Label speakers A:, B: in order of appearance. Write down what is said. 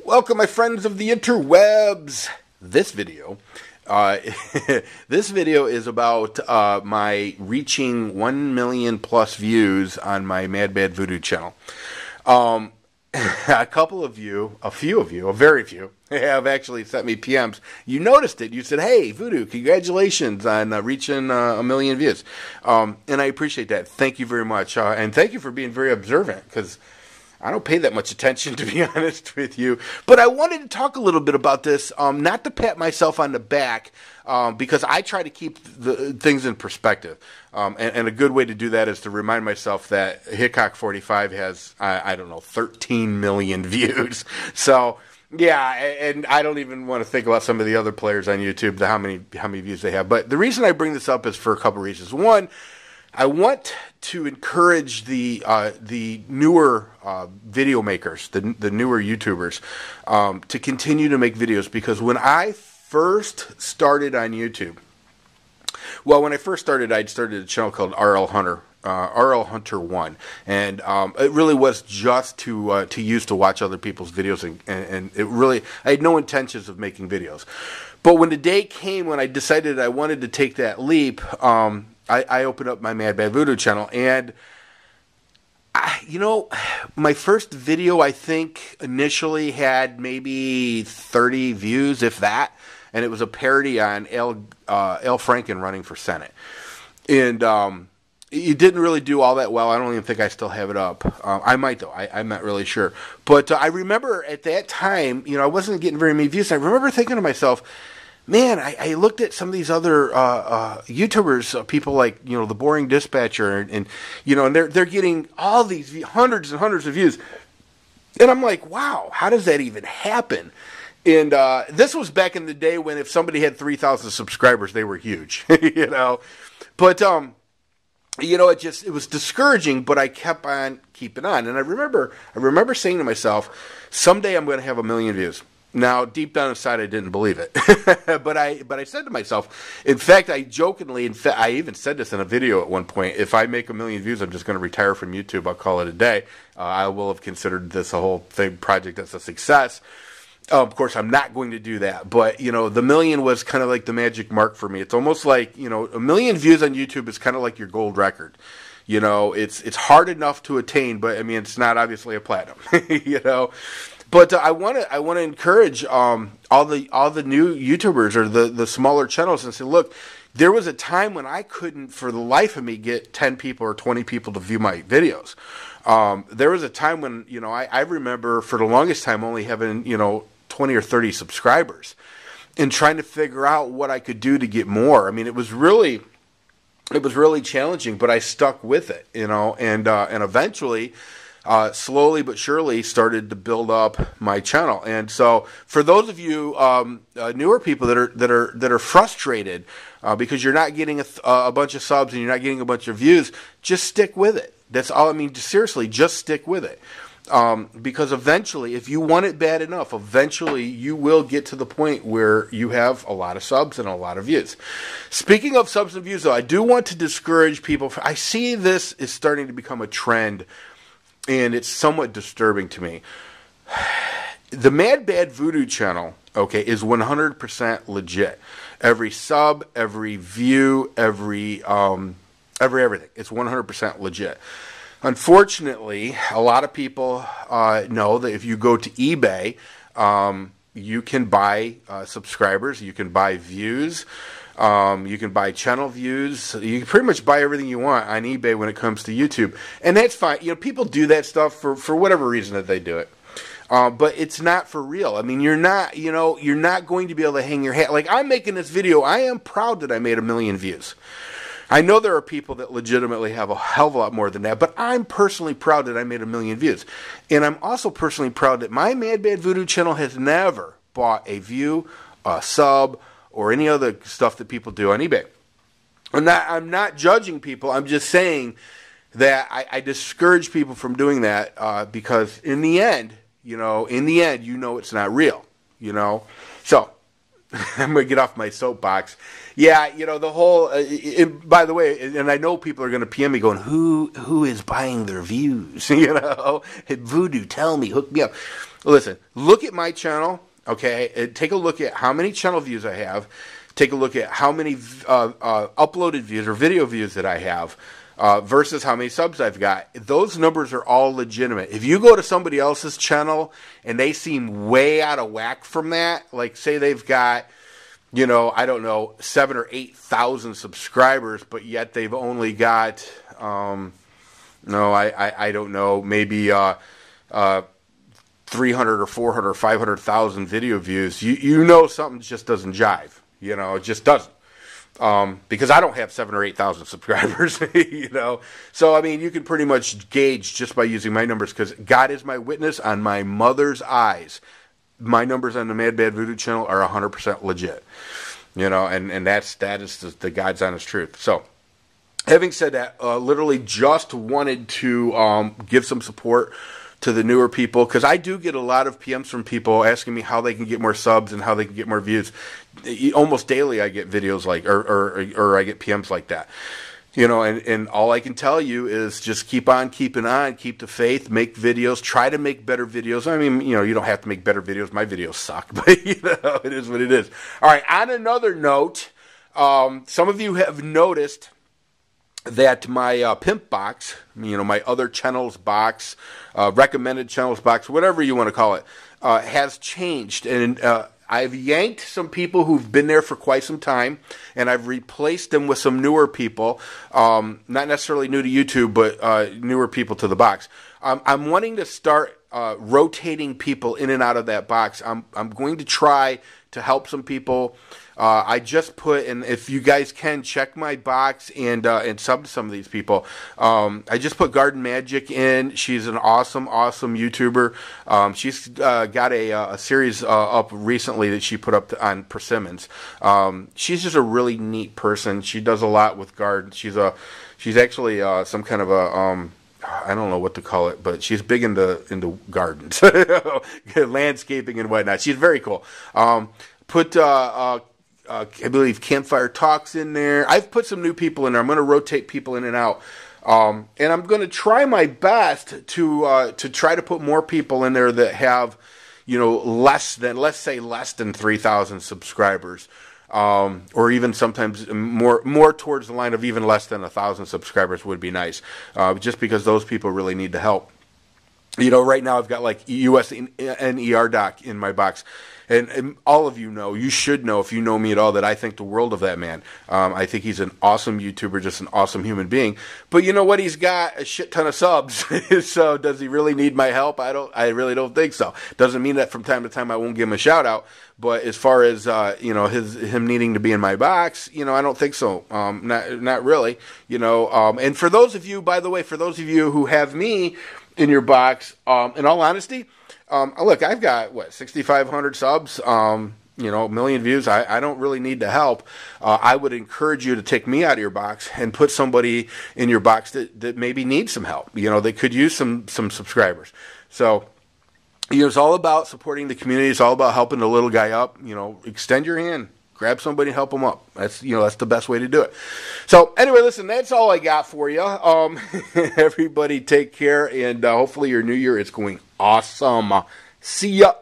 A: Welcome, my friends of the interwebs. This video, this video is about my reaching 1 million plus views on my MadBadVoodo channel. A few of you, a very few, have actually sent me PMs. You noticed it. You said, "Hey, Voodoo, congratulations on reaching 1 million views," and I appreciate that. Thank you very much, and thank you for being very observant, because I don't pay that much attention, to be honest with you. But I wanted to talk a little bit about this, not to pat myself on the back, because I try to keep the things in perspective. And a good way to do that is to remind myself that Hickok45 has, I don't know, 13 million views. So, yeah, and I don't even want to think about some of the other players on YouTube, how many views they have. But the reason I bring this up is for a couple reasons. One, I want to encourage the newer video makers, the newer YouTubers, to continue to make videos, because when I first started on YouTube, I started a channel called RL Hunter, RL Hunter 1, and it really was just to use to watch other people's videos, and it really, I had no intentions of making videos. But when the day came when I decided I wanted to take that leap, I opened up my MadBadVoodo channel, and my first video, I think, initially had maybe 30 views, if that, and it was a parody on Al Franken running for Senate. And it didn't really do all that well. I don't even think I still have it up. I might, though. I'm not really sure. But I remember at that time, I wasn't getting very many views. I remember thinking to myself, man, I looked at some of these other YouTubers, people like, the Boring Dispatcher, and they're getting all these hundreds and hundreds of views. And I'm like, wow, how does that even happen? And this was back in the day when if somebody had 3,000 subscribers, they were huge, But, it was discouraging, but I kept on keeping on. And I remember saying to myself, someday I'm going to have 1 million views. Now, deep down inside, I didn't believe it, but I said to myself, in fact, I jokingly, I even said this in a video at one point, if I make 1 million views, I'm just going to retire from YouTube. I'll call it a day. I will have considered this a whole project as a success. Of course, I'm not going to do that, but, the million was kind of like the magic mark for me. It's almost like, 1 million views on YouTube is kind of like your gold record. It's hard enough to attain, but, I mean, it's not obviously a platinum, But I want to encourage all the new YouTubers or the smaller channels and say, look, there was a time when I couldn't, for the life of me, get 10 people or 20 people to view my videos. There was a time when I remember for the longest time only having 20 or 30 subscribers, and trying to figure out what I could do to get more. I mean, it was really challenging, but I stuck with it, and eventually, slowly but surely started to build up my channel. And so for those of you newer people that are frustrated because you're not getting a bunch of subs and you're not getting a bunch of views, just stick with it. That's all. I mean, seriously, just stick with it. Because eventually, if you want it bad enough, eventually you will get to the point where you have a lot of subs and a lot of views. Speaking of subs and views, though, I do want to discourage people. I see this is starting to become a trend, and it's somewhat disturbing to me. The MadBadVoodo channel, is 100% legit. Every sub, every view, every everything. It's 100% legit. Unfortunately, a lot of people know that if you go to eBay, you can buy subscribers, you can buy views, you can buy channel views. You can pretty much buy everything you want on eBay when it comes to YouTube, and that's fine. People do that stuff for whatever reason that they do it, but it's not for real. I mean, you're not going to be able to hang your hat. Like, I'm making this video, I am proud that I made 1 million views. I know there are people that legitimately have a hell of a lot more than that, but I'm personally proud that I made 1 million views, and I'm also personally proud that my MadBadVoodo channel has never bought a view, a sub, or any other stuff that people do on eBay. I'm not judging people. I'm just saying that I discourage people from doing that because in the end, it's not real. So I'm going to get off my soapbox. Yeah, the whole. By the way, and I know people are going to PM me going, "Who is buying their views?" Voodoo, tell me, hook me up. listen, look at my channel, okay, and take a look at how many channel views I have. Take a look at how many uploaded views or video views that I have versus how many subs I've got. Those numbers are all legitimate. If you go to somebody else's channel and they seem way out of whack from that, like say they've got, you know, I don't know, 7,000 or 8,000 subscribers, but yet they've only got, I don't know, maybe 300 or 400 or 500,000 video views. You know something just doesn't jive. You know, it just doesn't. Because I don't have 7,000 or 8,000 subscribers, you know. So, I mean, you can pretty much gauge just by using my numbers, because God is my witness on my mother's eyes. My numbers on the MadBadVoodo channel are 100% legit. You know, and that is the God's honest truth. So, having said that, literally just wanted to give some support to the newer people, because I do get a lot of PMs from people asking me how they can get more subs and how they can get more views. Almost daily I get videos like, or I get PMs like that. You know, and all I can tell you is just keep on keeping on, keep the faith, make videos, try to make better videos. I mean, you know, you don't have to make better videos. My videos suck, but, you know, it is what it is. All right, on another note, some of you have noticed that my PIMP box, you know, my other channels box, recommended channels box, whatever you want to call it, has changed. And I've yanked some people who've been there for quite some time, and I've replaced them with some newer people, not necessarily new to YouTube, but newer people to the box. I'm wanting to start rotating people in and out of that box. I'm going to try to help some people. I just put, and if you guys can, check my box and sub to some of these people. I just put Garden Magic in. She's an awesome YouTuber. She's got a series up recently that she put up on persimmons. She's just a really neat person. She does a lot with gardens. She's actually some kind of a I don't know what to call it, but she's big into gardens, landscaping and whatnot. She's very cool. I believe Campfire Talks in there. I've put some new people in there. I'm going to rotate people in and out. And I'm going to try my best to try to put more people in there that have, you know, let's say less than 3,000 subscribers. Or even sometimes more towards the line of even less than 1,000 subscribers would be nice. Just because those people really need the help. You know, right now I've got like USNER doc in my box. And all of you know, you should know if you know me at all, that I think the world of that man. I think he's an awesome YouTuber, just an awesome human being. But you know what? He's got a shit ton of subs. So does he really need my help? I really don't think so. Doesn't mean that from time to time I won't give him a shout out. But as far as you know, him needing to be in my box, you know, I don't think so. Not really. You know, and for those of you, by the way, for those of you who have me in your box, in all honesty, look, I've got, 6,500 subs, you know, 1 million views. I don't really need the help. I would encourage you to take me out of your box and put somebody in your box that maybe needs some help. You know, they could use some subscribers. So, you know, it's all about supporting the community. It's all about helping the little guy up. You know, extend your hand. Grab somebody and help them up. That's the best way to do it. So anyway, listen, that's all I got for you. Everybody take care, and hopefully your new year is going awesome. See ya.